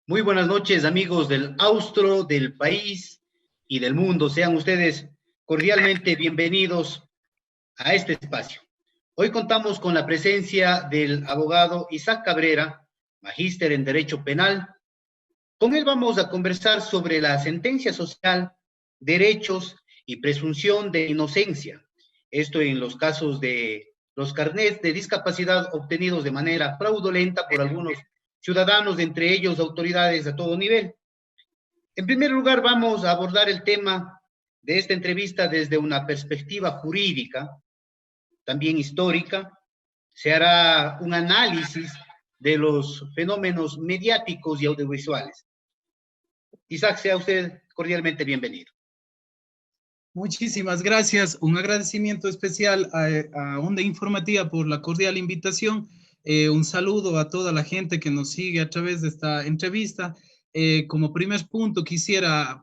Muy buenas noches, amigos del Austro, del país y del mundo. Sean ustedes cordialmente bienvenidos a este espacio. Hoy contamos con la presencia del abogado Isaac Cabrera, magíster en Derecho Penal. Con él vamos a conversar sobre la sentencia social, derechos y presunción de inocencia. Esto en los casos de los carnets de discapacidad obtenidos de manera fraudulenta por algunos ciudadanos, entre ellos autoridades a todo nivel. En primer lugar, vamos a abordar el tema de esta entrevista desde una perspectiva jurídica, también histórica. Se hará un análisis de los fenómenos mediáticos y audiovisuales. Isaac, sea usted cordialmente bienvenido. Muchísimas gracias. Un agradecimiento especial a Onda Informativa por la cordial invitación. Un saludo a toda la gente que nos sigue a través de esta entrevista. Como primer punto, quisiera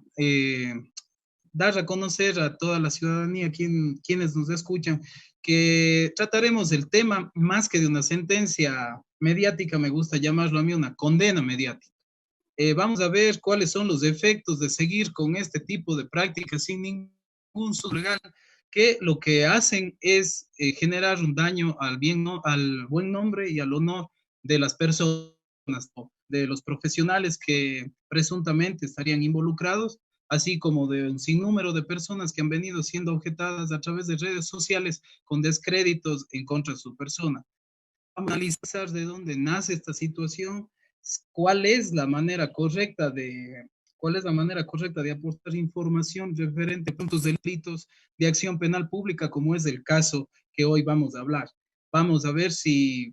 dar a conocer a toda la ciudadanía, quienes nos escuchan, que trataremos el tema más que de una sentencia mediática, me gusta llamarlo a mí una condena mediática. Vamos a ver cuáles son los efectos de seguir con este tipo de prácticas sin ningún uso legal, que lo que hacen es generar un daño al buen nombre y al honor de las personas, de los profesionales que presuntamente estarían involucrados, así como de un sinnúmero de personas que han venido siendo objetadas a través de redes sociales con descréditos en contra de su persona. Vamos a analizar de dónde nace esta situación, cuál es la manera correcta de aportar información referente a puntos de delitos de acción penal pública, como es el caso que hoy vamos a hablar. Vamos a ver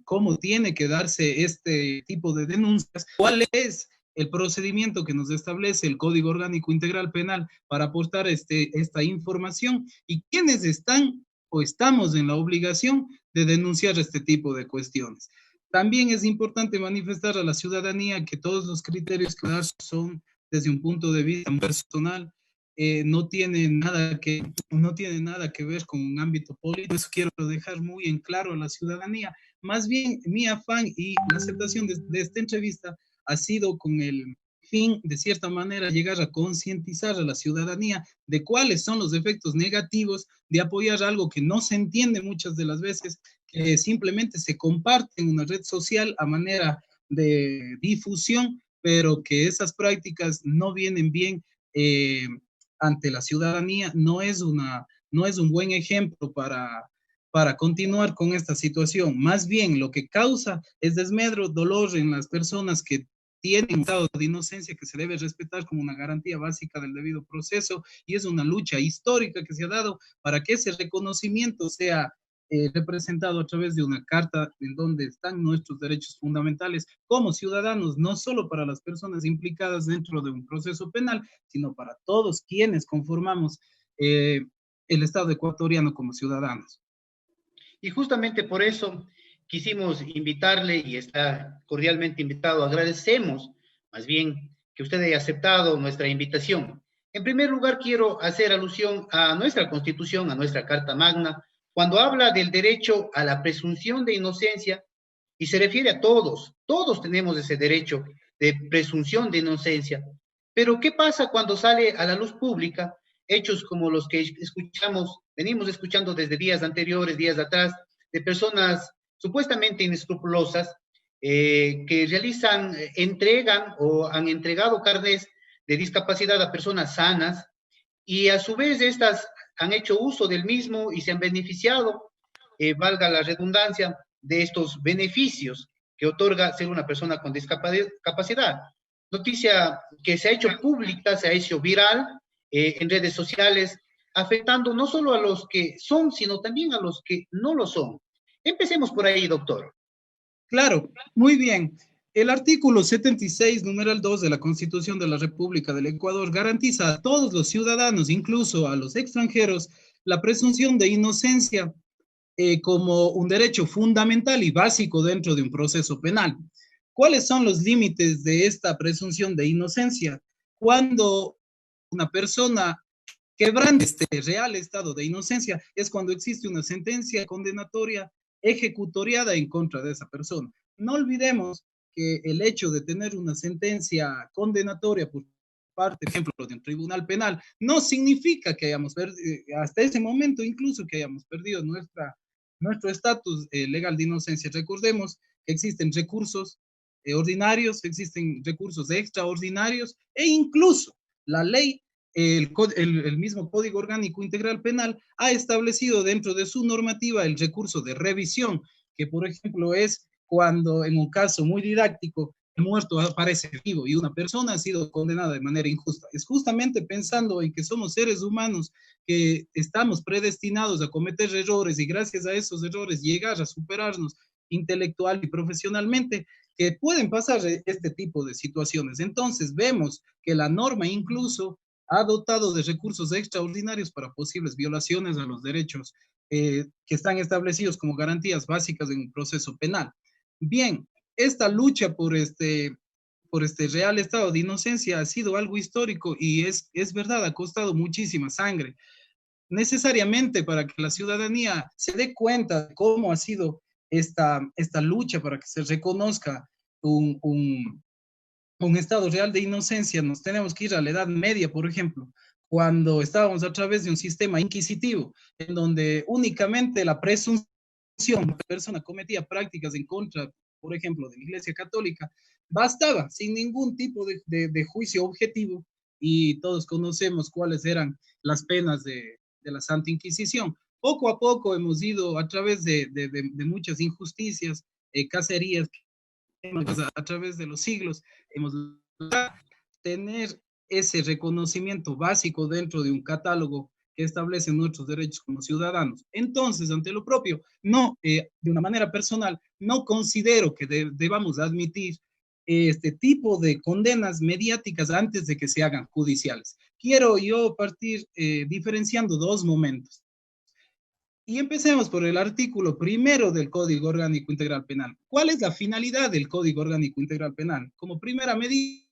cómo tiene que darse este tipo de denuncias, cuál es el procedimiento que nos establece el Código Orgánico Integral Penal para aportar esta información y quiénes están o estamos en la obligación de denunciar este tipo de cuestiones. También es importante manifestar a la ciudadanía que todos los criterios que dar son desde un punto de vista personal, no tiene nada que ver con un ámbito político. Eso quiero dejar muy en claro a la ciudadanía. Más bien, mi afán y la aceptación de esta entrevista ha sido con el fin, de cierta manera, llegar a concientizar a la ciudadanía de cuáles son los efectos negativos de apoyar algo que no se entiende muchas de las veces, que simplemente se comparte en una red social a manera de difusión, pero que esas prácticas no vienen bien ante la ciudadanía. No es un buen ejemplo para continuar con esta situación. Más bien, lo que causa es desmedro, dolor en las personas que tienen un estado de inocencia que se debe respetar como una garantía básica del debido proceso, y es una lucha histórica que se ha dado para que ese reconocimiento sea representado a través de una carta en donde están nuestros derechos fundamentales como ciudadanos, no solo para las personas implicadas dentro de un proceso penal, sino para todos quienes conformamos el Estado ecuatoriano como ciudadanos. Y justamente por eso quisimos invitarle y está cordialmente invitado. Agradecemos más bien que usted haya aceptado nuestra invitación. En primer lugar, quiero hacer alusión a nuestra Constitución, a nuestra Carta Magna, cuando habla del derecho a la presunción de inocencia y se refiere a todos. Todos tenemos ese derecho de presunción de inocencia. Pero ¿qué pasa cuando sale a la luz pública hechos como los que venimos escuchando desde días anteriores, días atrás, de personas supuestamente inescrupulosas que entregan o han entregado carnets de discapacidad a personas sanas y a su vez estas han hecho uso del mismo y se han beneficiado, valga la redundancia, de estos beneficios que otorga ser una persona con discapacidad. Noticia que se ha hecho pública, se ha hecho viral en redes sociales, afectando no solo a los que son, sino también a los que no lo son. Empecemos por ahí, doctor. Claro, muy bien. El artículo 76, numeral 2 de la Constitución de la República del Ecuador garantiza a todos los ciudadanos, incluso a los extranjeros, la presunción de inocencia como un derecho fundamental y básico dentro de un proceso penal. ¿Cuáles son los límites de esta presunción de inocencia? Cuando una persona quebrante este real estado de inocencia es cuando existe una sentencia condenatoria ejecutoriada en contra de esa persona. No olvidemos que el hecho de tener una sentencia condenatoria por parte, por ejemplo, de un tribunal penal, no significa que hayamos perdido, hasta ese momento incluso que hayamos perdido nuestro estatus legal de inocencia. Recordemos que existen recursos ordinarios, existen recursos extraordinarios e incluso la ley, el mismo Código Orgánico Integral Penal ha establecido dentro de su normativa el recurso de revisión, que por ejemplo es cuando en un caso muy didáctico el muerto aparece vivo y una persona ha sido condenada de manera injusta. Es justamente pensando en que somos seres humanos que estamos predestinados a cometer errores y gracias a esos errores llegar a superarnos intelectual y profesionalmente, que pueden pasar este tipo de situaciones. Entonces vemos que la norma incluso ha dotado de recursos extraordinarios para posibles violaciones a los derechos que están establecidos como garantías básicas en un proceso penal. Bien, esta lucha por este real estado de inocencia ha sido algo histórico y es verdad, ha costado muchísima sangre. Necesariamente para que la ciudadanía se dé cuenta de cómo ha sido esta lucha para que se reconozca un estado real de inocencia, nos tenemos que ir a la Edad Media, por ejemplo, cuando estábamos a través de un sistema inquisitivo, en donde únicamente la presunción de la persona cometía prácticas en contra, por ejemplo, de la Iglesia Católica, bastaba sin ningún tipo de juicio objetivo, y todos conocemos cuáles eran las penas de la Santa Inquisición. Poco a poco hemos ido a través de muchas injusticias, cacerías, a través de los siglos, hemos logrado tener ese reconocimiento básico dentro de un catálogo que establece nuestros derechos como ciudadanos. Entonces, ante lo propio, no, de una manera personal, no considero que debamos admitir este tipo de condenas mediáticas antes de que se hagan judiciales. Quiero yo partir diferenciando dos momentos. Y empecemos por el artículo primero del Código Orgánico Integral Penal. ¿Cuál es la finalidad del Código Orgánico Integral Penal? Como primera medida,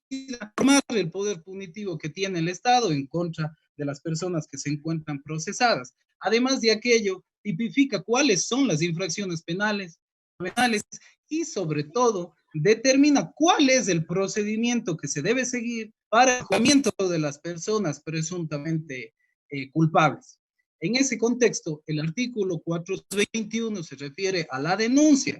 formar el poder punitivo que tiene el Estado en contra de las personas que se encuentran procesadas. Además de aquello, tipifica cuáles son las infracciones penales y sobre todo determina cuál es el procedimiento que se debe seguir para el juzgamiento de las personas presuntamente culpables. En ese contexto, el artículo 421 se refiere a la denuncia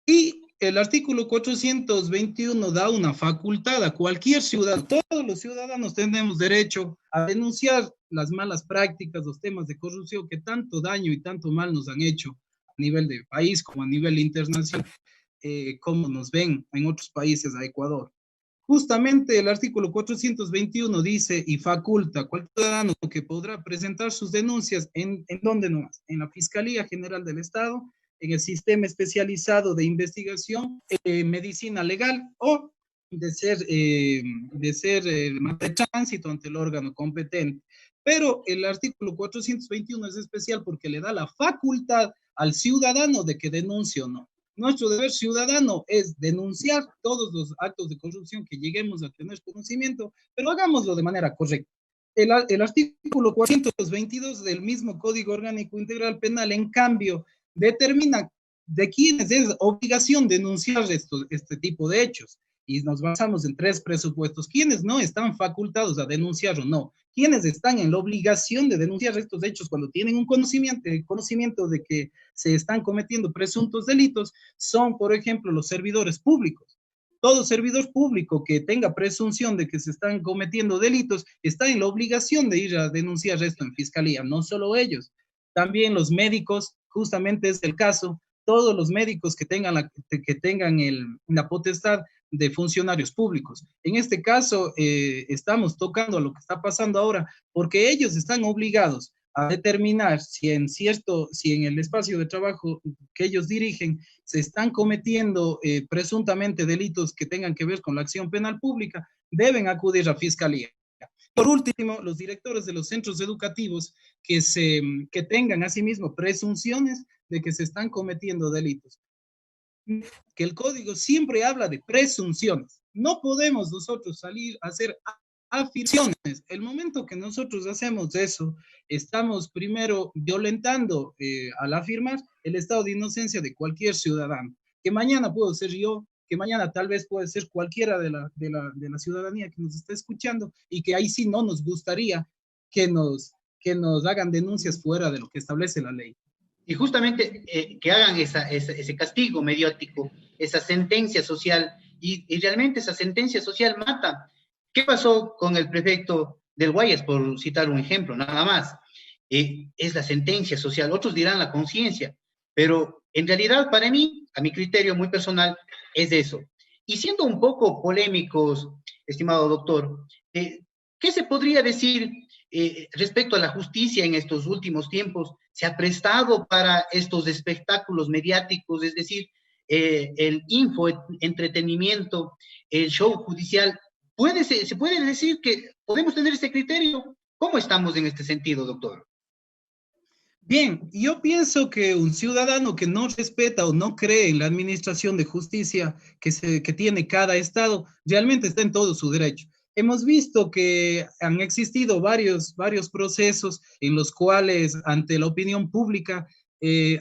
y el artículo 421 da una facultad a cualquier ciudadano. Todos los ciudadanos tenemos derecho a denunciar las malas prácticas, los temas de corrupción que tanto daño y tanto mal nos han hecho a nivel de país como a nivel internacional, como nos ven en otros países a Ecuador. Justamente el artículo 421 dice y faculta a cualquier ciudadano que podrá presentar sus denuncias en dónde nomás, en la Fiscalía General del Estado, en el Sistema Especializado de Investigación, Medicina Legal o de ser de tránsito ante el órgano competente. Pero el artículo 421 es especial porque le da la facultad al ciudadano de que denuncie o no. Nuestro deber ciudadano es denunciar todos los actos de corrupción que lleguemos a tener conocimiento, pero hagámoslo de manera correcta. El artículo 422 del mismo Código Orgánico Integral Penal, en cambio, determina de quiénes es obligación denunciar este tipo de hechos. Y nos basamos en tres presupuestos. ¿Quiénes no están facultados a denunciar o no? ¿Quiénes están en la obligación de denunciar estos hechos cuando tienen un conocimiento de que se están cometiendo presuntos delitos? Son, por ejemplo, los servidores públicos. Todo servidor público que tenga presunción de que se están cometiendo delitos está en la obligación de ir a denunciar esto en fiscalía, no solo ellos. También los médicos, justamente es el caso, todos los médicos que tengan la potestad de funcionarios públicos. En este caso, estamos tocando lo que está pasando ahora, porque ellos están obligados a determinar si en el espacio de trabajo que ellos dirigen se están cometiendo presuntamente delitos que tengan que ver con la acción penal pública, deben acudir a fiscalía. Por último, los directores de los centros educativos que tengan asimismo presunciones de que se están cometiendo delitos. Que el código siempre habla de presunciones. No podemos nosotros salir a hacer afirmaciones. El momento que nosotros hacemos eso, estamos primero violentando al afirmar el estado de inocencia de cualquier ciudadano. Que mañana puedo ser yo, que mañana tal vez puede ser cualquiera de la ciudadanía que nos está escuchando y que ahí sí no nos gustaría que nos hagan denuncias fuera de lo que establece la ley. Y justamente que hagan ese castigo mediático, esa sentencia social, y realmente esa sentencia social mata. ¿Qué pasó con el prefecto del Guayas, por citar un ejemplo, nada más? Es la sentencia social, otros dirán la conciencia, pero en realidad para mí, a mi criterio muy personal, es eso. Y siendo un poco polémicos, estimado doctor, ¿qué se podría decir respecto a la justicia en estos últimos tiempos? ¿Se ha prestado para estos espectáculos mediáticos, es decir, el entretenimiento, el show judicial? ¿Se puede decir que podemos tener este criterio? ¿Cómo estamos en este sentido, doctor? Bien, yo pienso que un ciudadano que no respeta o no cree en la administración de justicia que tiene cada estado, realmente está en todo su derecho. Hemos visto que han existido varios procesos en los cuales, ante la opinión pública,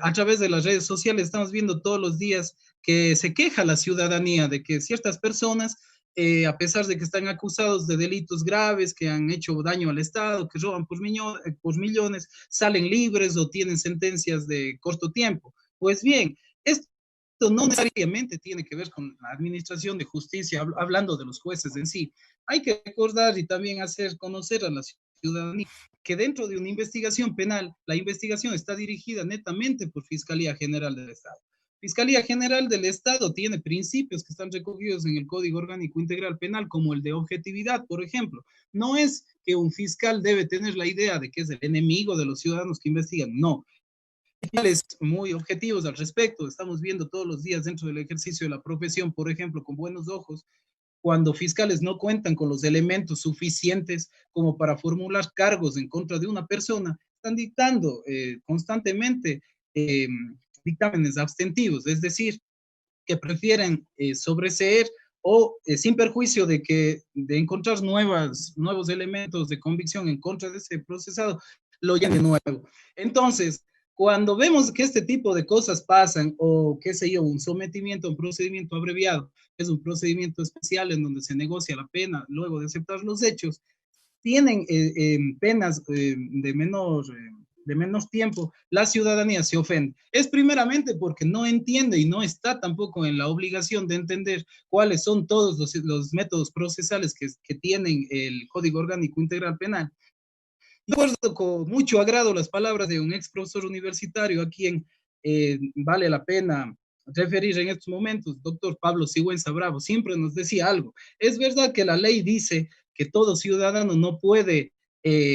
a través de las redes sociales, estamos viendo todos los días que se queja la ciudadanía de que ciertas personas, a pesar de que están acusados de delitos graves, que han hecho daño al Estado, que roban por millones, salen libres o tienen sentencias de corto tiempo. Pues bien, esto no necesariamente tiene que ver con la administración de justicia, hablando de los jueces en sí. Hay que recordar y también hacer conocer a la ciudadanía que dentro de una investigación penal, la investigación está dirigida netamente por Fiscalía General del Estado. Fiscalía General del Estado tiene principios que están recogidos en el Código Orgánico Integral Penal, como el de objetividad, por ejemplo. No es que un fiscal debe tener la idea de que es el enemigo de los ciudadanos que investigan, no. Fiscales muy objetivos al respecto. Estamos viendo todos los días dentro del ejercicio de la profesión, por ejemplo, con buenos ojos, cuando fiscales no cuentan con los elementos suficientes como para formular cargos en contra de una persona, están dictando constantemente dictámenes abstentivos, es decir, que prefieren sobreseer o sin perjuicio de encontrar nuevos elementos de convicción en contra de ese procesado, lo llaman de nuevo. Entonces, cuando vemos que este tipo de cosas pasan, o qué sé yo, un sometimiento a un procedimiento abreviado, es un procedimiento especial en donde se negocia la pena luego de aceptar los hechos, tienen penas de menos tiempo, la ciudadanía se ofende. Es primeramente porque no entiende y no está tampoco en la obligación de entender cuáles son todos los métodos procesales que tienen el Código Orgánico Integral Penal. Recuerdo con mucho agrado las palabras de un ex profesor universitario a quien vale la pena referir en estos momentos, doctor Pablo Sigüenza Bravo, siempre nos decía algo. Es verdad que la ley dice que todo ciudadano no puede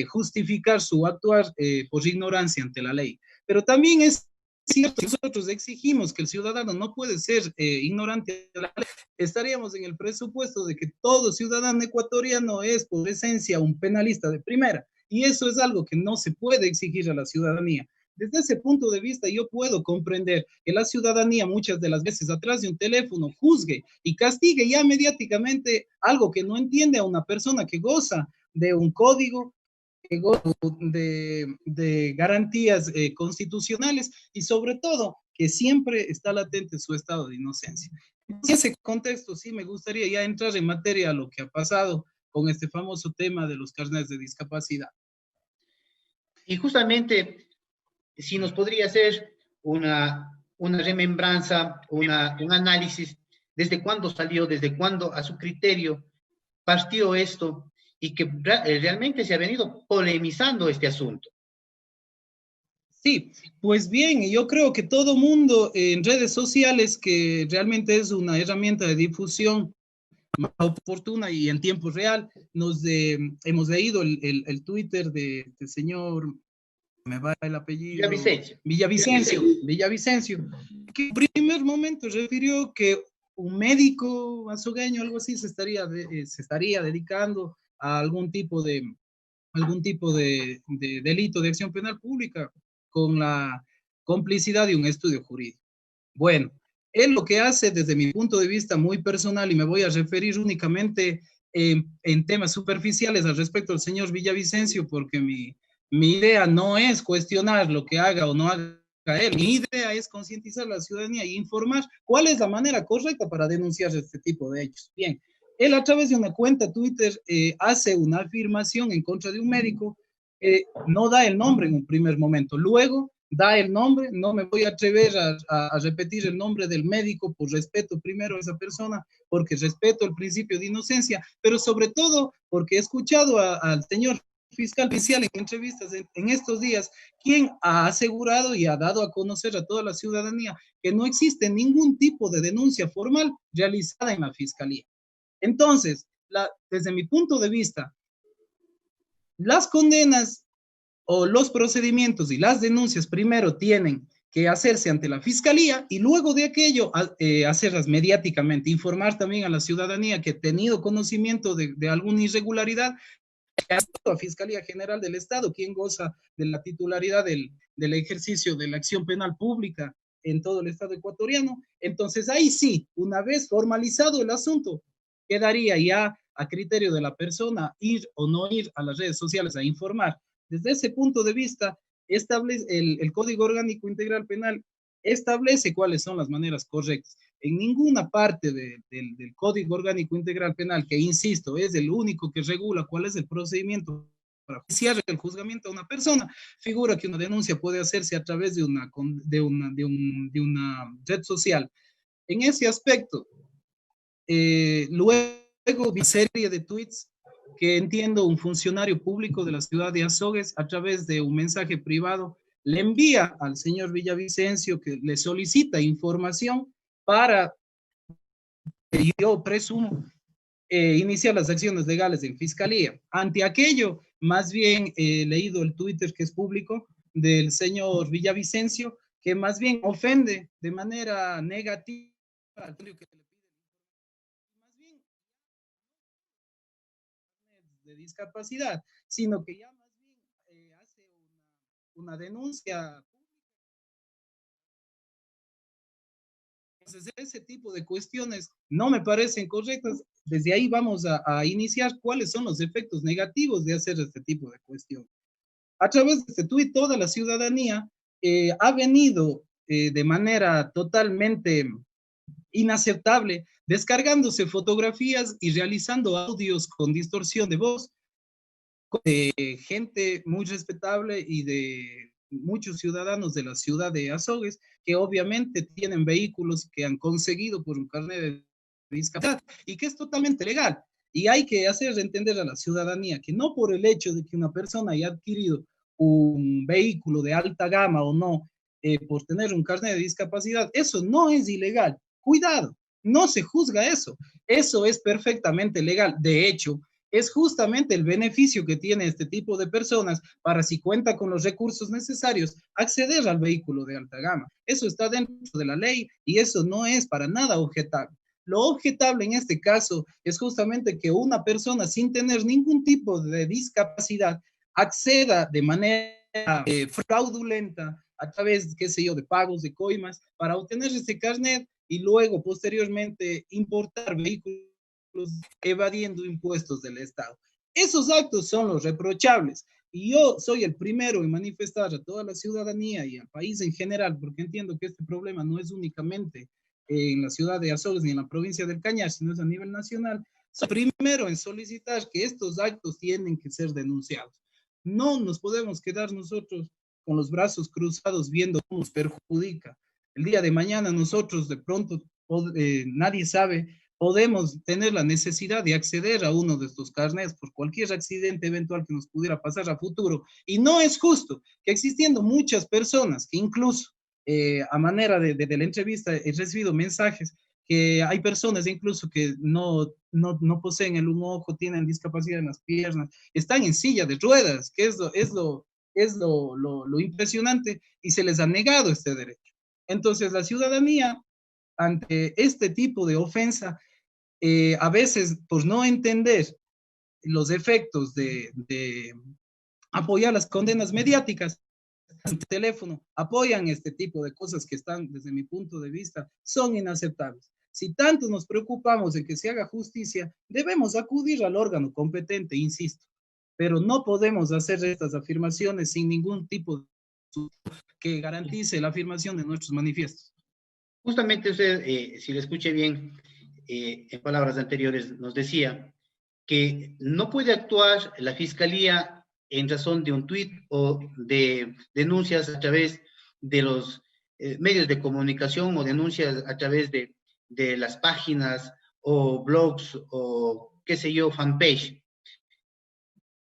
justificar su actuar por ignorancia ante la ley, pero también es cierto que nosotros exigimos que el ciudadano no puede ser ignorante de la ley. Estaríamos en el presupuesto de que todo ciudadano ecuatoriano es por esencia un penalista de primera. Y eso es algo que no se puede exigir a la ciudadanía. Desde ese punto de vista, yo puedo comprender que la ciudadanía muchas de las veces atrás de un teléfono juzgue y castigue ya mediáticamente algo que no entiende a una persona que goza de un código, que goza de garantías constitucionales y sobre todo que siempre está latente su estado de inocencia. En ese contexto sí me gustaría ya entrar en materia a lo que ha pasado con este famoso tema de los carnets de discapacidad. Y justamente, si nos podría hacer una remembranza, un análisis, desde cuándo salió, desde cuándo a su criterio partió esto y que realmente se ha venido polemizando este asunto. Sí, pues bien, yo creo que todo mundo en redes sociales, que realmente es una herramienta de difusión más oportuna y en tiempo real, hemos leído el Twitter del señor, me va el apellido, Villavicencio, que en primer momento refirió que un médico azogueño, algo así, se estaría dedicando a algún tipo de delito de acción penal pública con la complicidad de un estudio jurídico. Bueno, él lo que hace desde mi punto de vista muy personal, y me voy a referir únicamente en temas superficiales al respecto del señor Villavicencio, porque mi idea no es cuestionar lo que haga o no haga él. Mi idea es concientizar a la ciudadanía e informar cuál es la manera correcta para denunciar este tipo de hechos. Bien, él a través de una cuenta Twitter hace una afirmación en contra de un médico, no da el nombre en un primer momento, luego da el nombre, no me voy a atrever a repetir el nombre del médico por respeto primero a esa persona, porque respeto el principio de inocencia, pero sobre todo porque he escuchado al señor fiscal oficial en entrevistas en estos días, quien ha asegurado y ha dado a conocer a toda la ciudadanía que no existe ningún tipo de denuncia formal realizada en la fiscalía. Entonces, desde mi punto de vista, las condenas o los procedimientos y las denuncias primero tienen que hacerse ante la fiscalía y luego de aquello hacerlas mediáticamente, informar también a la ciudadanía que ha tenido conocimiento de alguna irregularidad, a la Fiscalía General del Estado, quien goza de la titularidad del ejercicio de la acción penal pública en todo el Estado ecuatoriano. Entonces ahí sí, una vez formalizado el asunto, quedaría ya a criterio de la persona ir o no ir a las redes sociales a informar. Desde ese punto de vista, establece el Código Orgánico Integral Penal establece cuáles son las maneras correctas. En ninguna parte del Código Orgánico Integral Penal, que insisto, es el único que regula cuál es el procedimiento para iniciar el juzgamiento a una persona, figura que una denuncia puede hacerse a través de una red social. En ese aspecto, luego vi serie de tweets que entiendo un funcionario público de la ciudad de Azogues a través de un mensaje privado le envía al señor Villavicencio que le solicita información para, yo presumo, iniciar las acciones legales en fiscalía. Ante aquello, más bien he leído el Twitter que es público del señor Villavicencio, que más bien ofende de manera negativa al que le pide, más bien de discapacidad, sino que ya más bien hace una denuncia. Entonces, ese tipo de cuestiones no me parecen correctas. Desde ahí vamos a iniciar cuáles son los efectos negativos de hacer este tipo de cuestiones. A través de este tuit, toda la ciudadanía ha venido de manera totalmente inaceptable, descargándose fotografías y realizando audios con distorsión de voz de gente muy respetable y de muchos ciudadanos de la ciudad de Azogues que obviamente tienen vehículos que han conseguido por un carnet de discapacidad y que es totalmente legal. Y hay que hacer entender a la ciudadanía que no por el hecho de que una persona haya adquirido un vehículo de alta gama o no, por tener un carnet de discapacidad, eso no es ilegal. Cuidado, no se juzga eso. Eso es perfectamente legal. De hecho, es justamente el beneficio que tiene este tipo de personas para, si cuenta con los recursos necesarios, acceder al vehículo de alta gama. Eso está dentro de la ley y eso no es para nada objetable. Lo objetable en este caso es justamente que una persona sin tener ningún tipo de discapacidad acceda de manera fraudulenta a través, qué sé yo, de pagos, de coimas, para obtener este carnet y luego posteriormente importar vehículos evadiendo impuestos del Estado. Esos actos son los reprochables. Y yo soy el primero en manifestar a toda la ciudadanía y al país en general, porque entiendo que este problema no es únicamente en la ciudad de Azogues ni en la provincia del Cañar, sino es a nivel nacional. Soy primero en solicitar que estos actos tienen que ser denunciados. No nos podemos quedar nosotros con los brazos cruzados viendo cómo nos perjudica. El día de mañana nosotros de pronto, nadie sabe, podemos tener la necesidad de acceder a uno de estos carnets por cualquier accidente eventual que nos pudiera pasar a futuro. Y no es justo que existiendo muchas personas que incluso a manera de la entrevista he recibido mensajes que hay personas incluso que no poseen el un ojo, tienen discapacidad en las piernas, están en silla de ruedas, que es lo impresionante, y se les ha negado este derecho. Entonces la ciudadanía ante este tipo de ofensa, a veces por no entender los efectos de apoyar las condenas mediáticas, el teléfono, apoyan este tipo de cosas que están, desde mi punto de vista, son inaceptables. Si tanto nos preocupamos de que se haga justicia, debemos acudir al órgano competente, insisto, pero no podemos hacer estas afirmaciones sin ningún tipo de que garantice la afirmación de nuestros manifiestos. Justamente usted, si le escuché bien, en palabras anteriores nos decía que no puede actuar la Fiscalía en razón de un tuit o de denuncias a través de los medios de comunicación o denuncias a través de las páginas o blogs o qué sé yo, fanpage,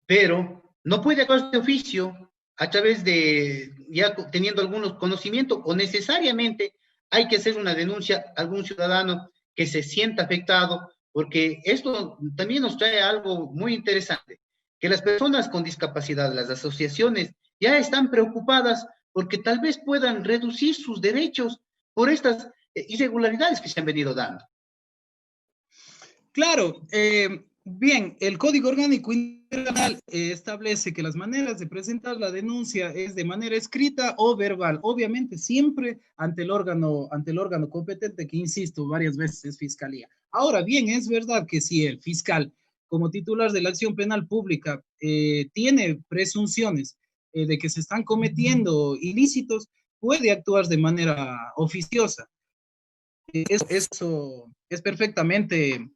pero no puede actuar de oficio a través de, ya teniendo algunos conocimientos o necesariamente hay que hacer una denuncia a algún ciudadano que se sienta afectado, porque esto también nos trae algo muy interesante, que las personas con discapacidad, las asociaciones, ya están preocupadas porque tal vez puedan reducir sus derechos por estas irregularidades que se han venido dando. Claro, bien, el Código Orgánico Internacional establece que las maneras de presentar la denuncia es de manera escrita o verbal, obviamente siempre ante el órgano competente, que insisto, varias veces es Fiscalía. Ahora bien, es verdad que si el fiscal, como titular de la acción penal pública, tiene presunciones de que se están cometiendo ilícitos, puede actuar de manera oficiosa. Eso es perfectamente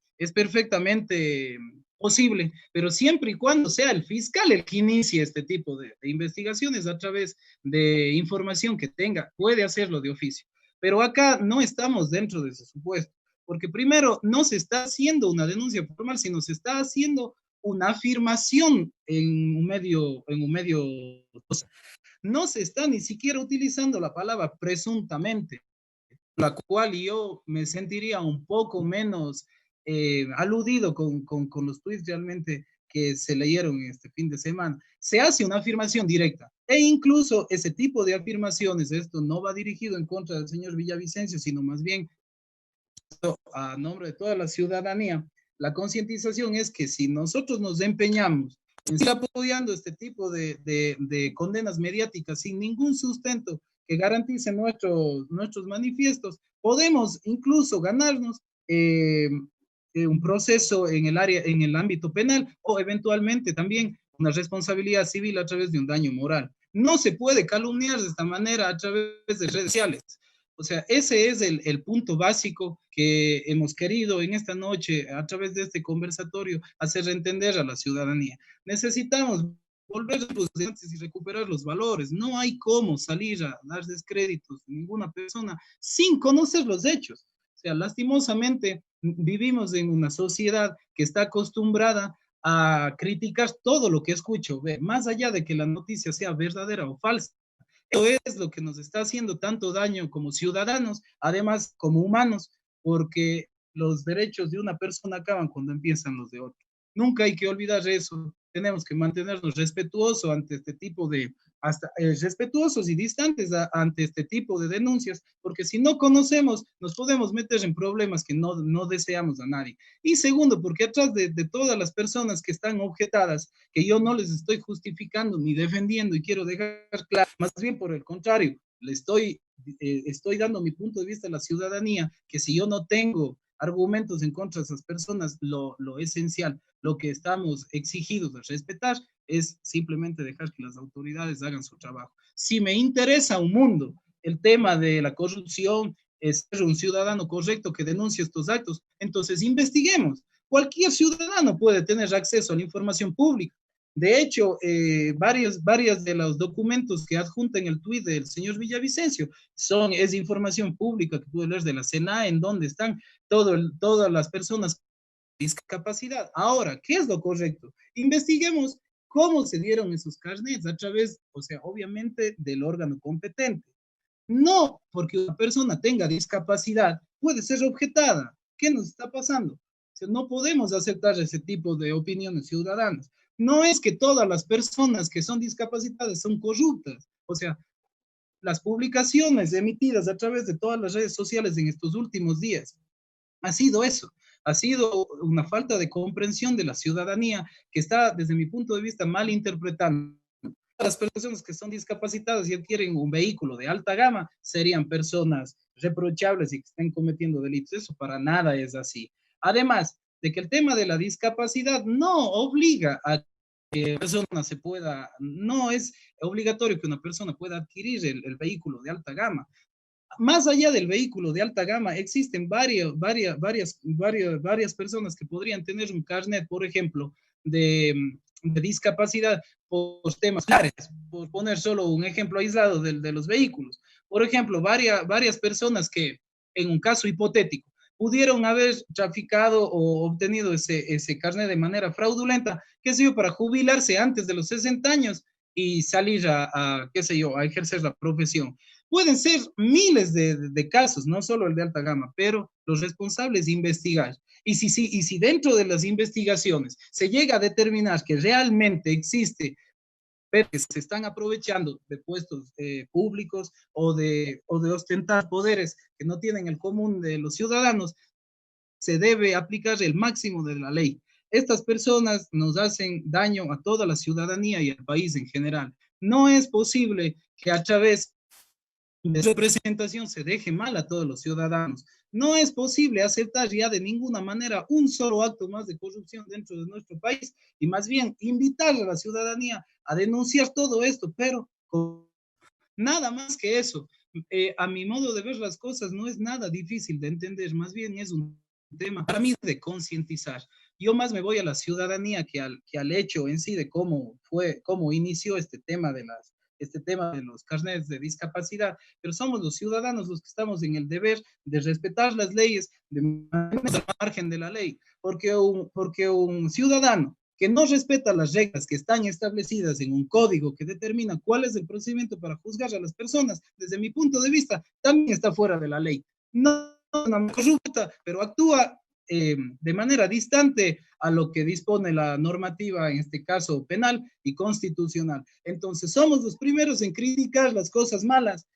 posible, pero siempre y cuando sea el fiscal el que inicie este tipo de investigaciones a través de información que tenga, puede hacerlo de oficio. Pero acá no estamos dentro de ese supuesto, porque primero no se está haciendo una denuncia formal, sino se está haciendo una afirmación en un medio, no se está ni siquiera utilizando la palabra presuntamente, la cual yo me sentiría un poco menos aludido con los tweets realmente que se leyeron este fin de semana. Se hace una afirmación directa e incluso ese tipo de afirmaciones, esto no va dirigido en contra del señor Villavicencio, sino más bien a nombre de toda la ciudadanía. La concientización es que si nosotros nos empeñamos en estar apoyando este tipo de condenas mediáticas sin ningún sustento que garantice nuestros manifiestos, podemos incluso ganarnos un proceso en el ámbito penal o eventualmente también una responsabilidad civil a través de un daño moral. No se puede calumniar de esta manera a través de redes sociales. O sea, ese es el punto básico que hemos querido en esta noche, a través de este conversatorio, hacer entender a la ciudadanía. Necesitamos volver a los antes y recuperar los valores. No hay cómo salir a dar descréditos a ninguna persona sin conocer los hechos. O sea, lastimosamente vivimos en una sociedad que está acostumbrada a criticar todo lo que escucho, más allá de que la noticia sea verdadera o falsa. Eso es lo que nos está haciendo tanto daño como ciudadanos, además como humanos, porque los derechos de una persona acaban cuando empiezan los de otro. Nunca hay que olvidar eso. Tenemos que mantenernos respetuosos ante este tipo de, respetuosos y distantes ante este tipo de denuncias, porque si no conocemos, nos podemos meter en problemas que no deseamos a nadie. Y segundo, porque atrás de todas las personas que están objetadas, que yo no les estoy justificando ni defendiendo, y quiero dejar claro, más bien por el contrario, estoy dando mi punto de vista a la ciudadanía, que si yo no tengo argumentos en contra de esas personas, lo esencial, lo que estamos exigidos de respetar, es simplemente dejar que las autoridades hagan su trabajo. Si me interesa un mundo el tema de la corrupción, ser un ciudadano correcto que denuncie estos actos, entonces investiguemos. Cualquier ciudadano puede tener acceso a la información pública. De hecho, varios de los documentos que adjunta en el tuit del señor Villavicencio es información pública que puede leer de la SENA, en donde están todas las personas con discapacidad. Ahora, ¿qué es lo correcto? Investiguemos cómo se dieron esos carnets a través, o sea, obviamente del órgano competente. No porque una persona tenga discapacidad puede ser objetada. ¿Qué nos está pasando? O sea, no podemos aceptar ese tipo de opiniones ciudadanas. No es que todas las personas que son discapacitadas son corruptas. O sea, las publicaciones emitidas a través de todas las redes sociales en estos últimos días ha sido eso. Ha sido una falta de comprensión de la ciudadanía que está, desde mi punto de vista, mal interpretando. Las personas que son discapacitadas y adquieren un vehículo de alta gama serían personas reprochables y que estén cometiendo delitos. Eso para nada es así. Además de que el tema de la discapacidad no obliga a persona se pueda, no es obligatorio que una persona pueda adquirir el vehículo de alta gama. Más allá del vehículo de alta gama, existen varias personas que podrían tener un carnet, por ejemplo, de discapacidad por temas claros, por poner solo un ejemplo aislado de los vehículos. Por ejemplo, varias personas que, en un caso hipotético, pudieron haber traficado o obtenido ese carnet de manera fraudulenta, qué sé yo, para jubilarse antes de los 60 años y salir qué sé yo, a ejercer la profesión. Pueden ser miles de casos, no solo el de alta gama, pero los responsables investigar. Y si dentro de las investigaciones se llega a determinar que realmente existe que se están aprovechando de puestos públicos o de ostentar poderes que no tienen el común de los ciudadanos, se debe aplicar el máximo de la ley. Estas personas nos hacen daño a toda la ciudadanía y al país en general. No es posible que a través de representación se deje mal a todos los ciudadanos. No es posible aceptar ya de ninguna manera un solo acto más de corrupción dentro de nuestro país y más bien invitar a la ciudadanía a denunciar todo esto, pero con nada más que eso. A mi modo de ver las cosas no es nada difícil de entender, más bien es un tema para mí de concientizar. Yo más me voy a la ciudadanía que al hecho en sí de cómo inició este tema de los carnets de discapacidad, pero somos los ciudadanos los que estamos en el deber de respetar las leyes, de mantenernos al margen de la ley, porque un ciudadano que no respeta las reglas que están establecidas en un código que determina cuál es el procedimiento para juzgar a las personas, desde mi punto de vista, también está fuera de la ley. No es una corrupta, pero actúa de manera distante a lo que dispone la normativa, en este caso penal y constitucional. Entonces, somos los primeros en criticar las cosas malas,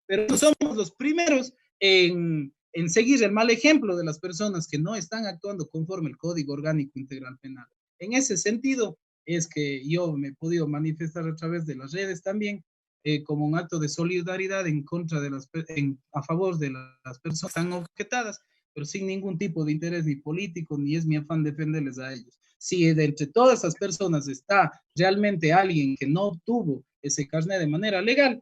pero no somos los primeros en seguir el mal ejemplo de las personas que no están actuando conforme el Código Orgánico Integral Penal. En ese sentido, es que yo me he podido manifestar a través de las redes también, como un acto de solidaridad en contra de a favor de las personas tan objetadas, pero sin ningún tipo de interés ni político, ni es mi afán defenderles a ellos. Si de entre todas esas personas está realmente alguien que no obtuvo ese carnet de manera legal,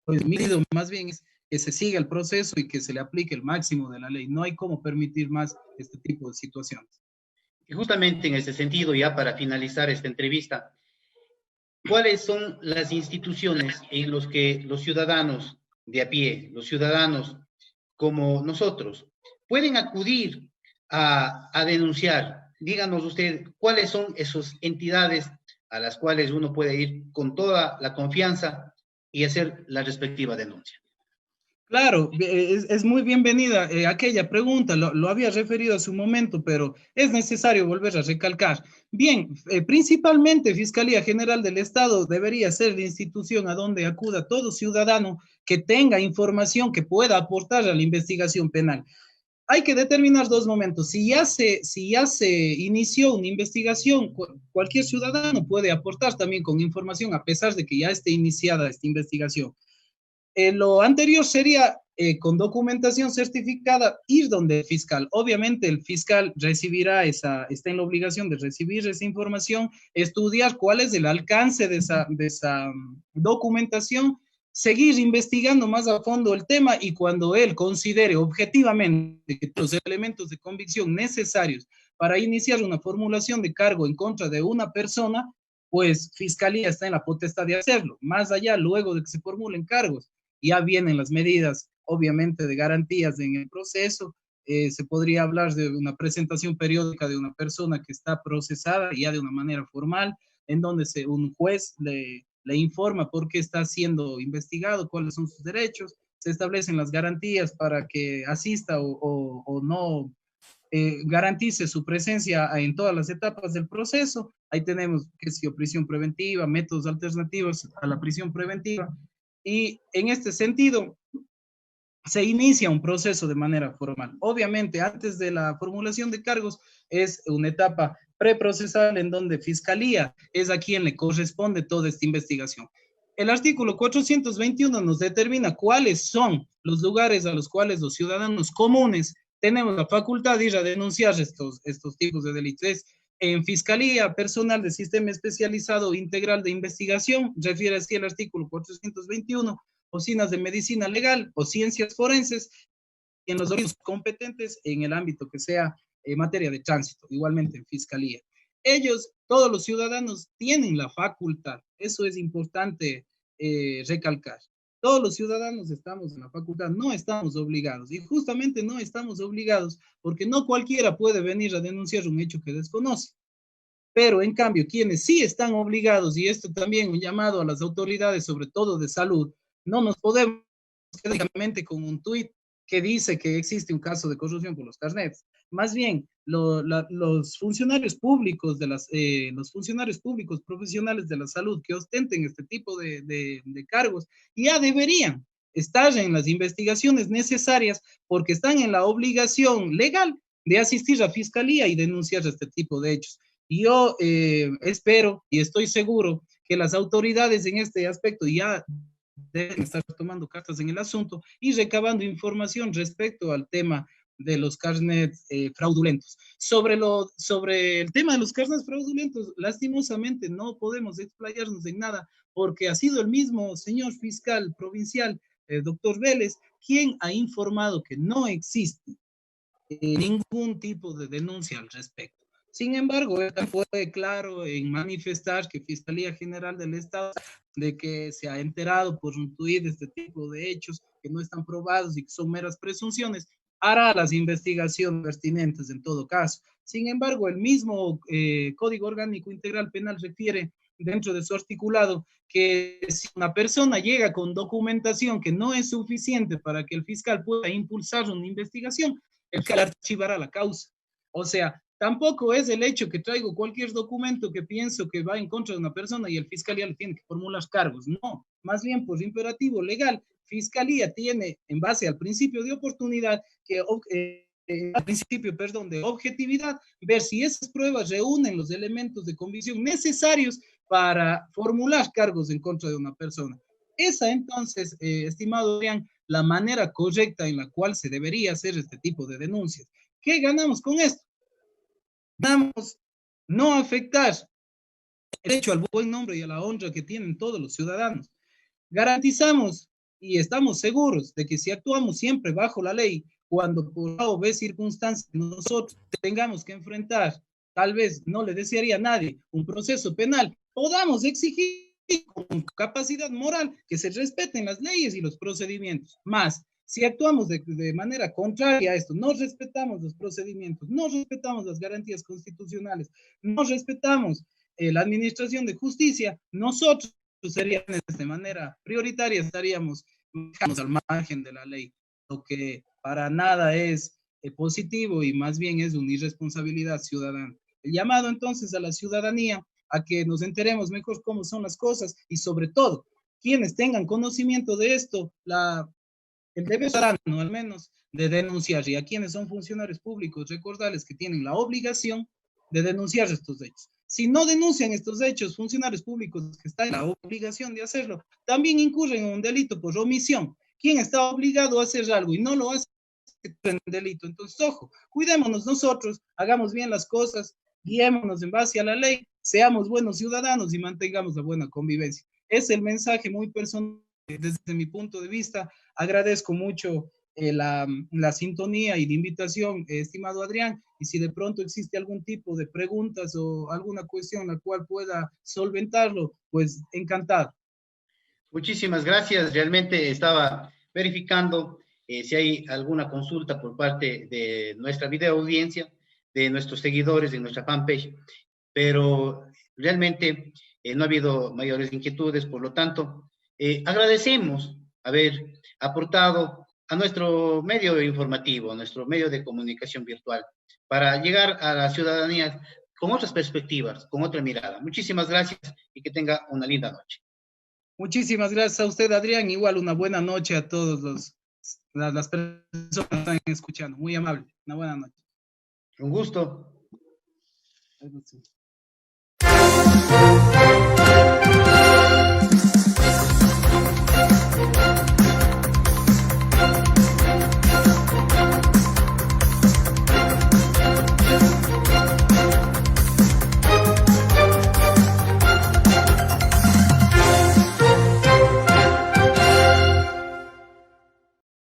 pues mi pedido más bien es que se siga el proceso y que se le aplique el máximo de la ley. No hay cómo permitir más este tipo de situaciones. Y justamente en ese sentido, ya para finalizar esta entrevista, ¿cuáles son las instituciones en las que los ciudadanos de a pie, los ciudadanos como nosotros, pueden acudir a denunciar? Díganos usted, ¿cuáles son esas entidades a las cuales uno puede ir con toda la confianza y hacer la respectiva denuncia? Claro, es muy bienvenida aquella pregunta, lo había referido hace un momento, pero es necesario volver a recalcar. Bien, principalmente Fiscalía General del Estado debería ser la institución a donde acuda todo ciudadano que tenga información que pueda aportar a la investigación penal. Hay que determinar dos momentos. Si ya se inició una investigación, cualquier ciudadano puede aportar también con información a pesar de que ya esté iniciada esta investigación. Lo anterior sería con documentación certificada ir donde el fiscal. Obviamente el fiscal recibirá está en la obligación de recibir esa información, estudiar cuál es el alcance de esa documentación, seguir investigando más a fondo el tema y cuando él considere objetivamente que los elementos de convicción necesarios para iniciar una formulación de cargo en contra de una persona, pues Fiscalía está en la potestad de hacerlo. Más allá, luego de que se formulen cargos, ya vienen las medidas, obviamente, de garantías en el proceso. Se podría hablar de una presentación periódica de una persona que está procesada ya de una manera formal, en donde un juez le informa por qué está siendo investigado, cuáles son sus derechos, se establecen las garantías para que asista o no garantice su presencia en todas las etapas del proceso. Ahí tenemos, qué sé yo, prisión preventiva, métodos alternativos a la prisión preventiva. Y en este sentido, se inicia un proceso de manera formal. Obviamente, antes de la formulación de cargos, es una etapa preprocesal en donde Fiscalía es a quien le corresponde toda esta investigación. El artículo 421 nos determina cuáles son los lugares a los cuales los ciudadanos comunes tenemos la facultad de ir a denunciar estos tipos de delitos. En Fiscalía, personal de Sistema Especializado Integral de Investigación, refiere así el artículo 421, oficinas de medicina legal o ciencias forenses, y en los organismos competentes en el ámbito que sea materia de tránsito, igualmente en Fiscalía. Ellos, todos los ciudadanos, tienen la facultad, eso es importante recalcar. Todos los ciudadanos estamos en la facultad, no estamos obligados, y justamente no estamos obligados porque no cualquiera puede venir a denunciar un hecho que desconoce. Pero en cambio, quienes sí están obligados, y esto también un llamado a las autoridades, sobre todo de salud, no nos podemos quedar únicamente con un tuit que dice que existe un caso de corrupción por los carnets. Más bien, los funcionarios públicos los funcionarios públicos profesionales de la salud que ostenten este tipo de cargos ya deberían estar en las investigaciones necesarias porque están en la obligación legal de asistir a fiscalía y denunciar este tipo de hechos. Y yo espero y estoy seguro que las autoridades en este aspecto ya deben estar tomando cartas en el asunto y recabando información respecto al tema de los carnets fraudulentos. Sobre el tema de los carnets fraudulentos, lastimosamente no podemos explayarnos en nada porque ha sido el mismo señor fiscal provincial, doctor Vélez, quien ha informado que no existe ningún tipo de denuncia al respecto. Sin embargo, él fue claro en manifestar que Fiscalía General del Estado de que se ha enterado por un tuit de este tipo de hechos que no están probados y que son meras presunciones, hará las investigaciones pertinentes en todo caso. Sin embargo, el mismo Código Orgánico Integral Penal refiere dentro de su articulado que si una persona llega con documentación que no es suficiente para que el fiscal pueda impulsar una investigación, el fiscal archivará la causa. O sea, tampoco es el hecho que traigo cualquier documento que pienso que va en contra de una persona y el fiscal ya le tiene que formular cargos. No, más bien por imperativo legal, Fiscalía tiene, en base al principio de oportunidad, al principio, perdón, de objetividad, ver si esas pruebas reúnen los elementos de convicción necesarios para formular cargos en contra de una persona. Esa entonces, estimado Adrián, la manera correcta en la cual se debería hacer este tipo de denuncias. ¿Qué ganamos con esto? Ganamos no afectar el derecho al buen nombre y a la honra que tienen todos los ciudadanos. Garantizamos y estamos seguros de que si actuamos siempre bajo la ley, cuando por A o B circunstancias nosotros tengamos que enfrentar, tal vez no le desearía a nadie, un proceso penal, podamos exigir con capacidad moral que se respeten las leyes y los procedimientos. Más, si actuamos de manera contraria a esto, no respetamos los procedimientos, no respetamos las garantías constitucionales, no respetamos la administración de justicia, nosotros seríamos de manera prioritaria, estaríamos al margen de la ley, lo que para nada es positivo y más bien es una irresponsabilidad ciudadana. El llamado entonces a la ciudadanía a que nos enteremos mejor cómo son las cosas y sobre todo, quienes tengan conocimiento de esto, el deber ciudadano al menos de denunciar, y a quienes son funcionarios públicos, recordarles que tienen la obligación de denunciar estos hechos. Si no denuncian estos hechos, funcionarios públicos que están en la obligación de hacerlo, también incurren en un delito por omisión. ¿Quién está obligado a hacer algo y no lo hace? En delito. Entonces, ojo, cuidémonos nosotros, hagamos bien las cosas, guiémonos en base a la ley, seamos buenos ciudadanos y mantengamos la buena convivencia. Es el mensaje muy personal desde mi punto de vista. Agradezco mucho la sintonía y la invitación, estimado Adrián, y si de pronto existe algún tipo de preguntas o alguna cuestión la cual pueda solventarlo, pues encantado. Muchísimas gracias. Realmente estaba verificando si hay alguna consulta por parte de nuestra video audiencia, de nuestros seguidores, de nuestra fanpage, pero realmente no ha habido mayores inquietudes, por lo tanto, agradecemos haber aportado a nuestro medio informativo, a nuestro medio de comunicación virtual, para llegar a la ciudadanía con otras perspectivas, con otra mirada. Muchísimas gracias y que tenga una linda noche. Muchísimas gracias a usted, Adrián. Igual una buena noche a todos las personas que están escuchando. Muy amable. Una buena noche. Un gusto. Sí.